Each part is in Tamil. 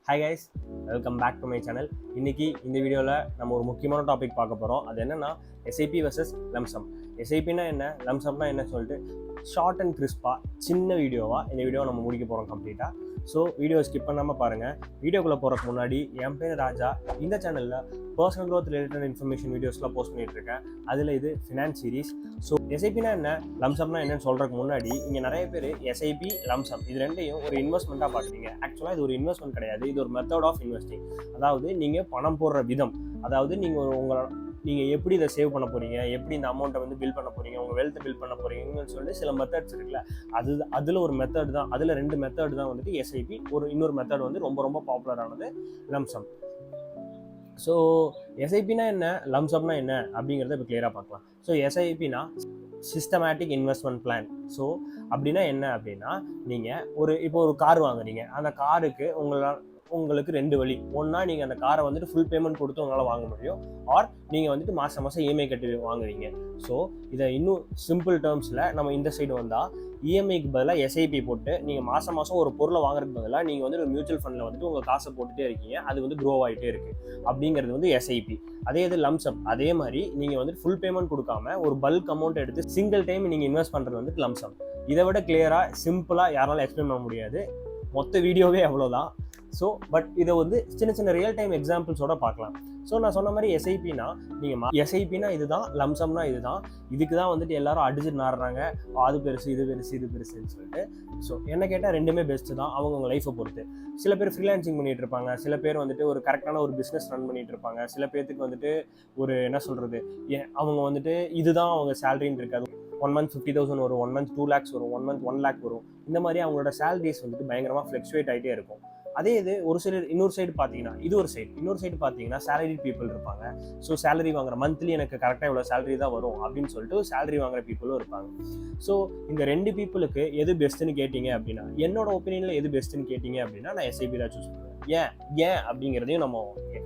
Hi guys, welcome back to my channel. இன்னைக்கு இந்த வீடியோவில் நம்ம ஒரு முக்கியமான டாபிக் பார்க்க போகிறோம். அது என்னன்னா எஸ்ஐபி வர்சஸ் லம்சம். எஸ்ஐபினா என்ன, லம்சம்னா என்ன சொல்லிட்டு ஷார்ட் அண்ட் கிறிஸ்பாக சின்ன வீடியோவாக இந்த வீடியோவை நம்ம முடிக்க போகிறோம் கம்ப்ளீட்டாக. ஸோ வீடியோ ஸ்கிப் பண்ணாமல் பாருங்கள். வீடியோக்குள்ளே போகிறதுக்கு முன்னாடி என் பேர் ராஜா. இந்த சேனலில் பர்சனல் க்ரோத் ரிலேட்டட் இன்ஃபர்மேஷன் வீடியோஸ்லாம் போஸ்ட் பண்ணிகிட்ருக்கேன். அதில் இது ஃபினான்ஸ் சீரீஸ். ஸோ எஸ்ஐபினா என்ன, லம்சம்னா என்னன்னு சொல்கிறதுக்கு முன்னாடி இங்கே நிறைய பேர் எஸ்ஐபி லம்சம் இது ரெண்டையும் ஒரு இன்வெஸ்ட்மெண்ட்டாக பார்க்குறீங்க. ஆக்சுவலாக இது ஒரு இன்வெஸ்ட்மெண்ட் கிடையாது, இது ஒரு மெத்தட் ஆஃப் இன்வெஸ்டிங். அதாவது நீங்கள் பணம் போடுற விதம், அதாவது நீங்கள் எப்படி இதை சேவ் பண்ண போகிறீங்க, எப்படி இந்த அமௌண்ட்டை வந்து பில் பண்ண போகிறீங்க, உங்கள் வெல்த்தை பில் பண்ண போகிறீங்கன்னு சொல்லிட்டு சில மெத்தட்ஸ் இருக்குல்ல, அதில் ஒரு மெத்தட் தான், அதில் 2 மெத்தட் தான் வந்துட்டு எஸ்ஐபி. இன்னொரு மெத்தட் வந்து ரொம்ப ரொம்ப பாப்புலரானது லம்சம். ஸோ எஸ்ஐபினா என்ன, லம்சம்னா என்ன அப்படிங்கிறத இப்போ கிளியராக பார்க்கலாம். ஸோ எஸ்ஐபினா சிஸ்டமேட்டிக் இன்வெஸ்ட்மெண்ட் பிளான். ஸோ அப்படின்னா என்ன அப்படின்னா, நீங்கள் இப்போ ஒரு கார் வாங்குறீங்க, அந்த காருக்கு உங்களுக்கு 2 வழி. ஒன்றா நீங்கள் அந்த காரை வந்துட்டு ஃபுல் பேமெண்ட் கொடுத்து உங்களால் வாங்க முடியும், ஆர் நீங்கள் வந்துட்டு மாதம் இஎம்ஐ கட்டி வாங்குவீங்க. ஸோ இதை இன்னும் சிம்பிள் டேர்ம்ஸில் நம்ம இந்த சைடு வந்தால், இஎம்ஐக்கு பதிலாக எஸ்ஐபி போட்டு நீங்கள் மாதம் ஒரு பொருளை வாங்குறதுக்கு பதிலாக நீங்கள் வந்து ஒரு மியூச்சுவல் ஃபண்டில் வந்துட்டு உங்கள் காசை போட்டுகிட்டே இருக்கீங்க, அது வந்து க்ரோ ஆகிட்டே இருக்குது அப்படிங்கிறது வந்து எஸ்ஐபி. அதே இது லம்சம். அதே மாதிரி நீங்கள் வந்துட்டு ஃபுல் பேமெண்ட் கொடுக்காம ஒரு பல்க் அமௌண்ட் எடுத்து சிங்கிள் டைம் நீங்கள் இன்வெஸ்ட் பண்ணுறது வந்துட்டு லம்சம். இதை விட கிளியராக சிம்பிளாக யாராலும் எக்ஸ்பிளைன் பண்ண முடியாது. மொத்த வீடியோவே அவ்வளோதான். ஸோ பட் இதை வந்து சின்ன சின்ன ரியல் டைம் எக்ஸாம்பிள்ஸோட பார்க்கலாம். ஸோ நான் சொன்ன மாதிரி எஸ்ஐபினா எஸ்ஐபினா இதுதான், லம்சம்னா இதுதான். இதுக்கு தான் வந்துட்டு எல்லாரும் அடிச்சுட்டு நாடுறாங்க, அது பெருசு இது பெருசு இது பெருசுன்னு சொல்லிட்டு. ஸோ என்ன கேட்டால் ரெண்டுமே பெஸ்ட்டு தான் அவங்கவுங்க லைஃப்பை பொறுத்து. சில பேர் ஃப்ரீலான்சிங் பண்ணிட்டு இருப்பாங்க, சில பேர் வந்துட்டு ஒரு கரெக்டான ஒரு பிஸ்னஸ் ரன் பண்ணிட்டு இருப்பாங்க, சில பேர்த்துக்கு வந்துட்டு ஒரு என்ன சொல்கிறது, அவங்க வந்துட்டு இதுதான் அவங்க சேலரின்னு இருக்காது. 1 month 50,000 வரும், 1 month 2 lakhs வரும், 1 month 1 lakh வரும். இந்த மாதிரி அவங்களோட சேலரிஸ் வந்துட்டு பயங்கரமாக ஃப்ளக்சுவேட் ஆகிட்டே இருக்கும். அதே இது ஒரு சிலர் இன்னொரு சைடு பார்த்தீங்கன்னா, இது ஒரு சைடு. இன்னொரு சைடு பார்த்தீங்கன்னா சேலரி பீப்புள் இருப்பாங்க. ஸோ சேலரி வாங்குற மந்த்லி எனக்கு கரெக்டாக இவ்வளோ சேலரி தான் வரும் அப்படின்னு சொல்லிட்டு சேலரி வாங்குற பீப்புளும் இருப்பாங்க. ஸோ இந்த 2 பீப்புளுக்கு எது பெஸ்ட்டுன்னு கேட்டிங்க அப்படின்னா, என்னோட ஒப்பீனியனில் எது பெஸ்ட்டுன்னு கேட்டிங்க அப்படின்னா, நான் எஸ்ஐபி தான் சூஸ் பண்ணுவேன். ஏன் அப்படிங்கிறதையும் நம்ம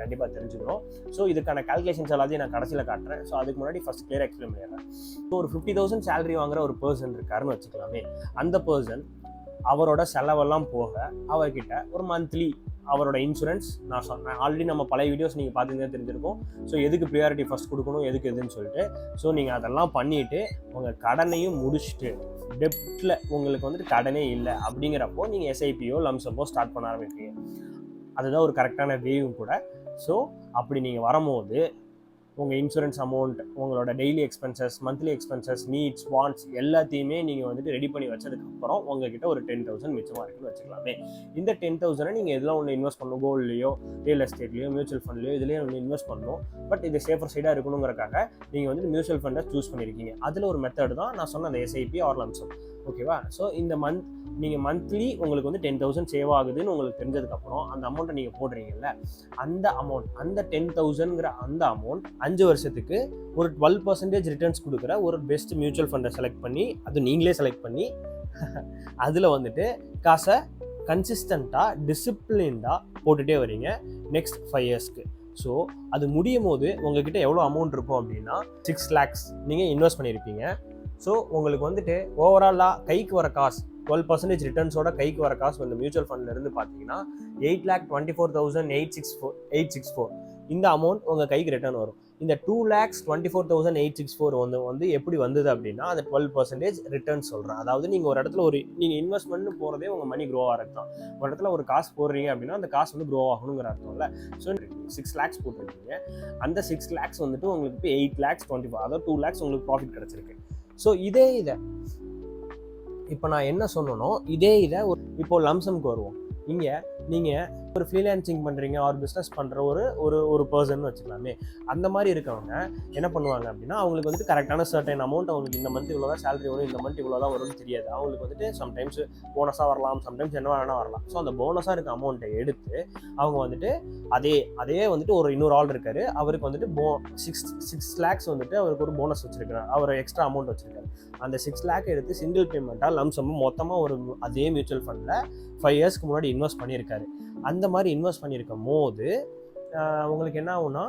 கண்டிப்பாக தெரிஞ்சுக்கணும். ஸோ இதுக்கான கால்குலேஷன்ஸ் எல்லாத்தையும் நான் கடைசியில் காட்டுறேன். ஸோ அதுக்கு முன்னாடி ஃபர்ஸ்ட் கிளியர் எக்ஸ்பிளைன் பண்ணிடுறேன். ஸோ ஒரு 50,000 சேலரி வாங்குற ஒரு பர்சன் இருக்காருன்னு வச்சுக்கலாமே. அந்த பர்சன் அவரோட செலவெல்லாம் போக அவர்கிட்ட ஒரு மந்த்லி அவரோட இன்சூரன்ஸ், நான் சொன்னேன் ஆல்ரெடி, நம்ம பழைய வீடியோஸ் நீங்கள் பார்த்துருந்தே தெரிஞ்சிருக்கும். ஸோ எதுக்கு ப்ரியாரிட்டி ஃபர்ஸ்ட் கொடுக்கணும், எதுக்கு எதுன்னு சொல்லிட்டு. ஸோ நீங்கள் அதெல்லாம் பண்ணிவிட்டு உங்கள் கடனையும் முடிச்சுட்டு, டெப்ட்டில் உங்களுக்கு வந்துட்டு கடனே இல்லை அப்படிங்கிறப்போ நீங்கள் எஸ்ஐபியோ லம்சமோ ஸ்டார்ட் பண்ண ஆரம்பிப்பீங்க. அதுதான் ஒரு கரெக்டான வேவும் கூட. ஸோ அப்படி நீங்கள் வரும்போது உங்கள் இன்சூரன்ஸ் அமௌண்ட், உங்களோட daily expenses, monthly expenses, needs, wants எல்லாத்தையுமே நீங்கள் வந்துட்டு ரெடி பண்ணி வச்சதுக்கப்புறம் உங்ககிட்ட ஒரு 10,000 மிச்சமாக இருக்குன்னு வச்சுக்கலாமே. இந்த 10,000 நீங்கள் எதெல்லாம் ஒன்று இன்வெஸ்ட் பண்ணணும், கோல்ட்லையோ ரியல் எஸ்டேட்லையோ மியூச்சுவல் ஃபண்ட்லையோ இதுலேயே ஒன்று இன்வெஸ்ட் பண்ணணும். பட் இது சேஃபர் சைடாக இருக்கணுங்கிறக்காக நீங்கள் வந்துட்டு மியூச்சுவல் ஃபண்டை சூஸ் பண்ணியிருக்கீங்க. அதில் ஒரு மெத்தட் தான் நான் சொன்ன அந்த எஸ்ஐபி ஆர் லம்சம். ஓகேவா? ஸோ இந்த நீங்கள் மந்த்லி உங்களுக்கு வந்து 10,000 சேவ் ஆகுதுன்னு உங்களுக்கு தெரிஞ்சதுக்கப்புறம் அந்த அமௌண்ட்டை நீங்கள் போடுறீங்கல்ல, அந்த அமௌண்ட், அந்த 10,000ங்கிற அந்த அமௌண்ட் 5 வருஷத்துக்கு ஒரு 12% ரிட்டர்ன்ஸ் கொடுக்குற ஒரு பெஸ்ட் மியூச்சுவல் ஃபண்டை செலக்ட் பண்ணி, அது நீங்களே செலக்ட் பண்ணி அதில் வந்துட்டு காசை கன்சிஸ்டண்ட்டாக டிசிப்ளின்டாக போட்டுகிட்டே வரீங்க நெக்ஸ்ட் 5 இயர்ஸ்க்கு. ஸோ அது முடியும் போது உங்ககிட்ட எவ்வளோ அமௌண்ட் இருக்கும் அப்படின்னா 6 lakhs நீங்கள் இன்வெஸ்ட் பண்ணியிருப்பீங்க. ஸோ உங்களுக்கு வந்துட்டு ஓவராலாக கைக்கு வர காசு 12% ரிட்டர்ன்ஸோட கைக்கு வர காசு வந்து மியூச்சுவல் ஃபண்ட்லேருந்து பார்த்தீங்கன்னா 8,24,864 இந்த அமௌண்ட் உங்கள் கைக்கு ரிட்டர்ன் வரும். இந்த 2,24,864 வந்து எப்படி வந்தது அப்படின்னா, அந்த 12% ரிட்டர்ன் சொல்கிறேன். அதாவது நீங்கள் ஒரு இடத்துல நீங்கள் இன்வெஸ்ட்மெண்ட்னு போகிறதே உங்கள் மணி க்ரோ ஆகிறது தான். ஒரு இடத்துல ஒரு காசு போடுறீங்க அப்படின்னா அந்த காசு வந்து க்ரோ ஆகணுங்கிற அர்த்தம்ல. ஸோ 6 lakhs போட்டிருக்கீங்க. அந்த 6 lakhs வந்துட்டு உங்களுக்கு இப்போ 8,24,000, அதாவது 2 lakhs உங்களுக்கு ப்ராஃபிட் கிடச்சிருக்கு. ஸோ இதை இப்போ நான் என்ன சொன்னனோ இதே இதை இப்போ லம்சம்க்கு வருவோம். இங்கே நீங்கள் ஒரு ஃப்ரீலான்சிங் பண்ணுறீங்க, ஒரு பிஸ்னஸ் பண்ணுற ஒரு பர்சன் வச்சுக்கலாமே. அந்த மாதிரி இருக்கவங்க என்ன பண்ணுவாங்க அப்படின்னா, அவங்களுக்கு வந்துட்டு கரெக்டான சர்டைன் அமௌண்ட், அவங்களுக்கு இந்த மந்த் இவ்வளோ தான் சேலரி வரும், இந்த மந்த் இவ்வளோ தான் வரும்னு தெரியாது. அவங்களுக்கு வந்துட்டு சம்டைம்ஸ் போனஸாக வரலாம், சம்டைம்ஸ் என்ன வேணால் வரலாம். ஸோ அந்த போனஸாக இருக்க அமௌண்ட்டை எடுத்து அவங்க வந்துட்டு அதே வந்துட்டு ஒரு இன்னொரு ஆள் இருக்காரு, அவருக்கு வந்துட்டு 6 lakhs வந்துட்டு அவருக்கு ஒரு போனஸ் வச்சிருக்காரு, அவர் எக்ஸ்ட்ரா அமௌண்ட் வச்சிருக்காரு. அந்த 6 lakh எடுத்து சிங்கிள் பேமெண்ட்டாக லம்சம் மொத்தமாக ஒரு அதே மியூச்சுவல் ஃபண்டில் 5 yearsக்கு முன்னாடி இன்வெஸ்ட் பண்ணியிருக்காரு. அந்த மாதிரி இன்வெஸ்ட் பண்ணியிருக்கும் போது உங்களுக்கு என்ன ஆகும்னா,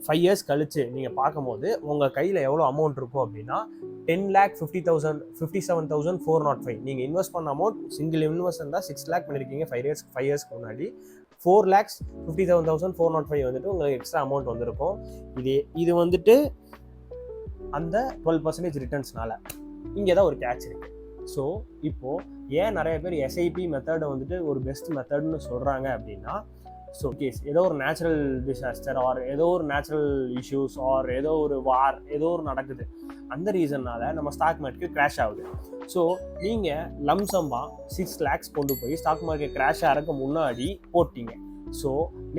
5 years கழிச்சு நீங்கள் பார்க்கும்போது உங்கள் கையில் எவ்வளோ அமௌண்ட் இருக்கும் அப்படின்னா 10,57,405. நீங்கள் இன்வெஸ்ட் பண்ண அமௌண்ட் சிங்கிள் இன்வெஸ்ட் தான் 6 lakh பண்ணியிருக்கீங்க 5 இயர்ஸ்க்கு முன்னாடி. 4,57,405 வந்துட்டு உங்களுக்கு எக்ஸ்ட்ரா அமௌண்ட் வந்திருக்கும். இது வந்துட்டு அந்த 12% ரிட்டர்ன்ஸ்னால. இங்கே தான் ஒரு கேட்ச் இருக்குது. ஸோ இப்போது ஏன் நிறைய பேர் எஸ்ஐபி மெத்தடை வந்துட்டு ஒரு பெஸ்ட் மெத்தட்னு சொல்கிறாங்க அப்படின்னா, ஸோ கேஸ் ஏதோ ஒரு நேச்சுரல் டிசாஸ்டர் ஆர் ஏதோ ஒரு நேச்சுரல் இஷ்யூஸ் ஆர் ஏதோ ஒரு வார் ஏதோ ஒரு நடக்குது, அந்த ரீசன்னால நம்ம ஸ்டாக் மார்க்கெட் கிராஷ் ஆகுது. ஸோ நீங்கள் லம்சமாக 6 lakhs கொண்டு போய் ஸ்டாக் மார்க்கெட் கிராஷ் ஆகிறதுக்கு முன்னாடி போட்டிங்க. ஸோ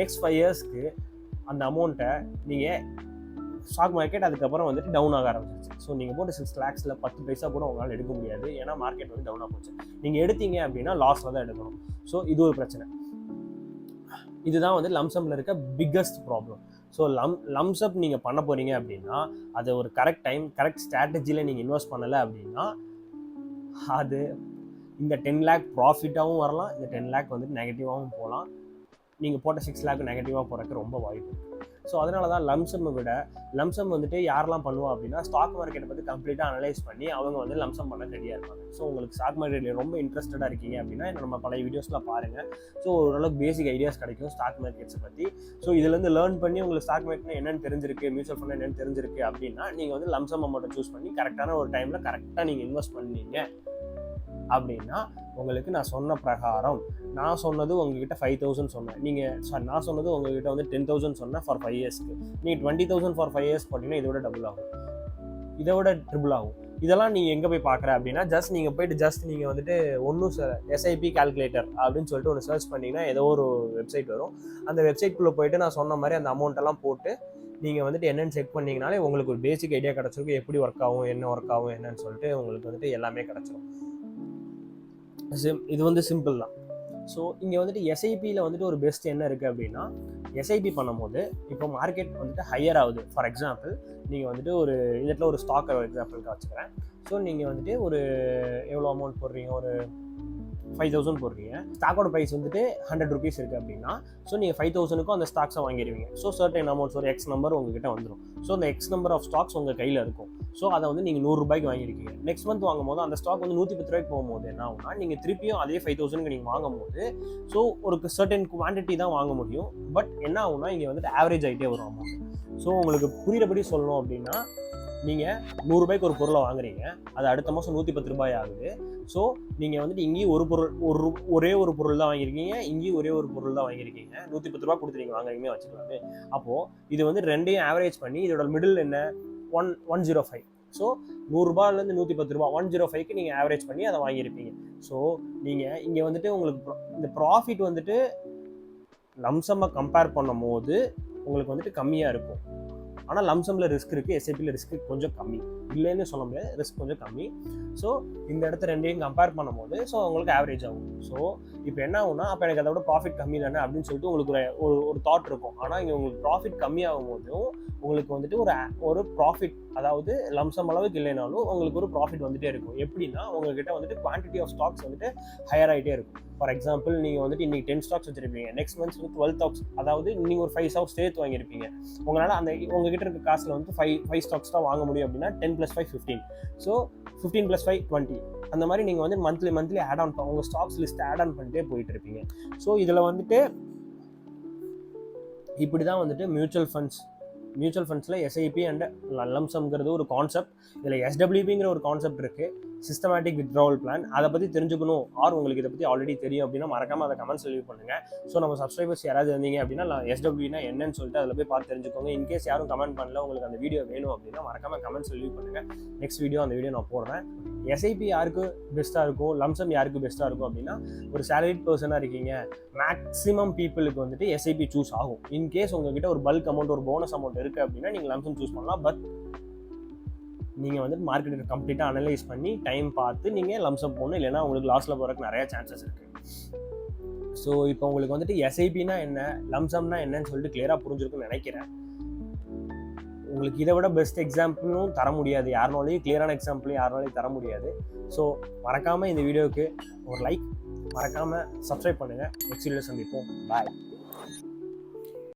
நெக்ஸ்ட் 5 yearsக்கு அந்த அமௌண்ட்டை நீங்கள் ஸ்டாக் மார்க்கெட் அதுக்கப்புறம் வந்துட்டு டவுன் ஆக ஆரம்பிச்சிருச்சு. ஸோ நீங்கள் போட்டு 6 lakhsல 10 பைசா கூட உங்களால் எடுக்க முடியாது. ஏன்னா மார்க்கெட் வந்து டவுனாக போச்சு. நீங்கள் எடுத்தீங்க அப்படின்னா லாஸில் தான் எடுக்கணும். ஸோ இது ஒரு பிரச்சனை. இதுதான் வந்து லம்சம்ல இருக்க பிக்கஸ்ட் ப்ராப்ளம். ஸோ லம்சப் நீங்கள் பண்ண போகிறீங்க அப்படின்னா அது ஒரு கரெக்ட் டைம் கரெக்ட் ஸ்ட்ராட்டஜியில் நீங்கள் இன்வெஸ்ட் பண்ணலை அப்படின்னா அது இந்த 10 lakh ப்ராஃபிட்டாகவும் வரலாம், இந்த 10 lakh வந்துட்டு நெகட்டிவாகவும் போகலாம். நீங்கள் போட்ட 6 lakh நெகட்டிவாக போகிறதுக்கு ரொம்ப வாய்ப்பு இருக்குது. ஸோ அதனால தான் லம்சம் வந்துட்டு யாரெல்லாம் பண்ணுவா அப்படின்னா ஸ்டாக் மார்க்கெட்டை பற்றி கம்ப்ளீட்டாக அனலைஸ் பண்ணி அவங்க வந்து லம்சம் பண்ண ரெடியாக இருப்பாங்க. ஸோ உங்களுக்கு ஸ்டாக் மார்க்கெட்டில் ரொம்ப இன்ட்ரெஸ்டடாக இருக்கீங்க அப்படின்னா நம்ம பழைய வீடியோஸ்லாம் பாருங்கள். ஸோ ஓரளவுக்கு பேசிக் ஐடியாஸ் கிடைக்கும் ஸ்டாக் மார்க்கெட்ஸை பற்றி. ஸோ இதுலேருந்து லேர்ன் பண்ணி உங்களுக்கு ஸ்டாக் மார்க்கெட் என்னென்னு தெரிஞ்சிருக்கு, மியூச்சுவல் ஃபண்ட் என்னென்னு தெரிஞ்சிருக்கு அப்படின்னா நீங்கள் வந்து லம்சம் அமௌண்ட்டை சூஸ் பண்ணி கரெக்டான ஒரு டைமில் கரெக்டாக நீங்கள் இன்வெஸ்ட் பண்ணீங்க அப்படின்னா உங்களுக்கு நான் சொன்ன பிரகாரம், நான் சொன்னது உங்ககிட்ட 5,000 சொன்னேன், நான் சொன்னது உங்ககிட்ட வந்து 10,000 சொன்னேன் ஃபார் 5 yearsக்கு. நீங்கள் 20,000 ஃபார் 5 years போட்டிங்கன்னா இதோட டபுள் ஆகும், இதோட ட்ரிபிள் ஆகும். இதெல்லாம் நீங்கள் எங்கே போய் பார்க்குற அப்படின்னா நீங்கள் போயிட்டு நீங்கள் வந்துட்டு ஒன்றும் எஸ்ஐபி கால்குலேட்டர் அப்படின்னு சொல்லிட்டு ஒன்று சர்ச் பண்ணிங்கன்னா ஏதோ ஒரு வெப்சைட் வரும். அந்த வெப்சைட்குள்ளே போயிட்டு நான் சொன்ன மாதிரி அந்த அமௌண்ட்டெல்லாம் போட்டு நீங்கள் வந்துட்டு என்னென்னு செக் பண்ணிங்கனாலே உங்களுக்கு ஒரு பேசிக் ஐடியா கிடச்சிருக்கும். எப்படி ஒர்க் ஆகும், என்ன ஒர்க் ஆகும் என்னன்னு சொல்லிட்டு உங்களுக்கு வந்துட்டு எல்லாமே கிடச்சிரும். இது வந்து சிம்பிள் தான். ஸோ இங்கே வந்துட்டு எஸ்ஐபியில் வந்துட்டு ஒரு பெஸ்ட் என்ன இருக்குது அப்படின்னா, எஸ்ஐபி பண்ணும்போது இப்போ மார்க்கெட் வந்துட்டு ஹையர் ஆகுது. ஃபார் எக்ஸாம்பிள் நீங்கள் வந்துட்டு ஒரு இதில் ஒரு ஸ்டாக்கை எக்ஸாம்பிளுக்கு வச்சுக்கிறேன். ஸோ நீங்கள் வந்துட்டு ஒரு எவ்வளோ அமௌண்ட் போடுறீங்க, ஒரு 5,000 போடுறீங்க. ஸ்டாக்கோட ப்ரைஸ் வந்துட்டு 100 rupees இருக்குது அப்படின்னா ஸோ நீங்கள் 5,000க்கும் அந்த ஸ்டாக்ஸை வாங்கிடுவீங்க. ஸோ சர்டன் அமௌண்ட்ஸ் ஒரு எக்ஸ் நம்பர் உங்ககிட்ட வந்துடும். ஸோ அந்த எக்ஸ் நம்பர் ஆஃப் ஸ்டாக்ஸ் உங்கள் கையில் இருக்கும். ஸோ அதை வந்து நீங்கள் 100 ரூபாய்க்கு வாங்கியிருக்கீங்க. நெக்ஸ்ட் மந்த் வாங்கும்போது அந்த ஸ்டாக் வந்து 110 ரூபாய்க்கு போகும்போது என்ன ஆகும்னா நீங்கள் திருப்பியும் அதே 5,000க்கு நீங்கள் வாங்கும்போது ஸோ ஒரு சர்டன் குவான்டிட்டி தான் வாங்க முடியும். பட் என்ன ஆகும்னா இங்கே வந்துட்டு ஆவரேஜ் ஆகிட்டே வரும் அமௌண்ட். ஸோ உங்களுக்கு புரிகிறபடி சொல்லணும் அப்படின்னா நீங்கள் 100 ரூபாய்க்கு ஒரு பொருளை வாங்குறீங்க, அது அடுத்த மாதம் 110 ரூபாய் ஆகுது. ஸோ நீங்கள் வந்துட்டு இங்கேயும் ஒரே ஒரு பொருள் தான் வாங்கியிருக்கீங்க, இங்கேயும் ஒரே ஒரு பொருள் தான் வாங்கியிருக்கீங்க. 110 ரூபா கொடுத்து நீங்கள் வாங்குறீங்க வச்சுக்கலாமே. அப்போது இது வந்து ரெண்டையும் ஆவரேஜ் பண்ணி இதோட மிடில் என்ன 105. ஸோ 100 ரூபாயிலேருந்து 110 ரூபா 105க்கு நீங்கள் ஆவரேஜ் பண்ணி அதை வாங்கியிருப்பீங்க. ஸோ நீங்கள் இங்கே வந்துட்டு உங்களுக்கு இந்த ப்ராஃபிட் வந்துட்டு லம்சம்மை கம்பேர் பண்ணும் போது உங்களுக்கு வந்துட்டு கம்மியாக இருக்கும். ஆனால் லம்சமில் ரிஸ்க் இருக்குது, எஸ்ஐபியில் ரிஸ்க் கொஞ்சம் கம்மி, இல்லைன்னு சொல்ல முடியாது, ரிஸ்க் கொஞ்சம் கம்மி. ஸோ இந்த இடத்த ரெண்டையும் கம்பேர் பண்ணும்போது ஸோ உங்களுக்கு ஆவரேஜ் ஆகும். ஸோ இப்போ என்ன ஆகும்னா அப்போ எனக்கு அதை விட ப்ராஃபிட் கம்மி தானே அப்படின்னு சொல்லிட்டு உங்களுக்கு ஒரு தாட் இருக்கும். ஆனால் இங்கே உங்களுக்கு ப்ராஃபிட் கம்மியாகும் போதும் உங்களுக்கு வந்துட்டு ஒரு ப்ராஃபிட், அதாவது லம்சம் அளவுக்கு இல்லைனாலும் உங்களுக்கு ஒரு ப்ராஃபிட் வந்துட்டே இருக்கும். எப்படின்னா உங்ககிட்ட வந்துட்டு குவான்டிட்டி ஆஃப் ஸ்டாக்ஸ் வந்துட்டு ஹையர் ஆகிட்டே இருக்கும். ஃபார் எக்ஸாம்பிள் நீங்கள் வந்துட்டு இன்றைக்கி 10 ஸ்டாக்ஸ் வச்சுருப்பீங்க, நெக்ஸ்ட் மந்த்ஸ் வந்து 12 ஸ்டாக்ஸ், அதாவது நீங்கள் ஒரு 5 ஸ்டாக்ஸ் சேர்த்து வாங்கியிருப்பீங்க. உங்களால் அந்த உங்ககிட்ட இருக்க காசில் வந்து 5 ஸ்டாக்ஸ் தான் வாங்க முடியும் அப்படின்னா 10 + 5 15. ஸோ 15 + 5 20. அந்த மாதிரி நீங்கள் வந்து மந்த்லி ஆட் ஆன் உங்கள் ஸ்டாக்ஸ் லிஸ்ட் ஆட் ஆன் பண்ணிட்டே போயிட்டு இருப்பீங்க. ஸோ இதில் வந்துட்டு இப்படி தான் வந்துட்டு மியூச்சுவல் ஃபண்ட்ஸில் எஸ்ஐபி அண்ட் லம்சம்ங்கிறது ஒரு கான்செப்ட். இதில் எஸ்டபிள்யூபிங்கிற ஒரு கான்செப்ட் இருக்குது, சிஸ்டமேட்டிக் வித்ட்ராவல் பிளான். அதை பற்றி தெரிஞ்சுக்கணும் ஆர் உங்களுக்கு இதை பற்றி ஆல்ரெடி தெரியும் அப்படின்னா மறக்காமல் அதை கமெண்ட்ஸ் லீவ் பண்ணுங்கள். ஸோ நம்ம சப்ஸ்கிரைபர்ஸ் யாராவது இருந்தீங்க அப்படின்னா எஸ்டபிள்யூனா என்னன்னு சொல்லிட்டு அதில் போய் பார்த்து தெரிஞ்சுக்கோங்க. இன்கேஸ் யாரும் கமெண்ட் பண்ணல உங்களுக்கு அந்த வீடியோ வேணும் அப்படின்னா மறக்காமல் கமெண்ட்ஸ் லீவ் பண்ணுங்கள். நெக்ஸ்ட் வீடியோ அந்த வீடியோ நான் போடுறேன். எஸ்ஐபி யாருக்கு பெஸ்ட்டாக இருக்கும், லம்சம் யாருக்கு பெஸ்ட்டாக இருக்கும் அப்படின்னா ஒரு சேலரிட் பர்சனாக இருக்கீங்க, மேக்ஸிமம் பீப்புளுக்கு வந்துட்டு எஸ்ஐபி சூஸ் ஆகும். இன்கேஸ் உங்ககிட்ட ஒரு பல்க் அமௌண்ட், ஒரு போனஸ் அமௌண்ட் இருக்குது அப்படின்னா நீங்கள் லம்சம் சூஸ் பண்ணலாம். பட் நீங்கள் வந்துட்டு மார்க்கெட்டை கம்ப்ளீட்டாக அனலைஸ் பண்ணி டைம் பார்த்து நீங்கள் லம்சம் போகணும், இல்லைன்னா உங்களுக்கு லாஸில் போகிறதுக்கு நிறையா சான்சஸ் இருக்குது. ஸோ இப்போ உங்களுக்கு வந்துட்டு எஸ்ஐபினா என்ன, லம்சம்னா என்னன்னு சொல்லிட்டு கிளியராக புரிஞ்சிருக்குன்னு நினைக்கிறேன். உங்களுக்கு இதை விட பெஸ்ட் எக்ஸாம்பிளும் தர முடியாது, யாருனாலையும் கிளியரான எக்ஸாம்பிளும் யாருனாலையும் தர முடியாது. ஸோ மறக்காமல் இந்த வீடியோவுக்கு ஒரு லைக், மறக்காமல் சப்ஸ்கிரைப் பண்ணுங்கள். நெக்ஸ்ட் வீடியோ சந்திப்போம். பாய்.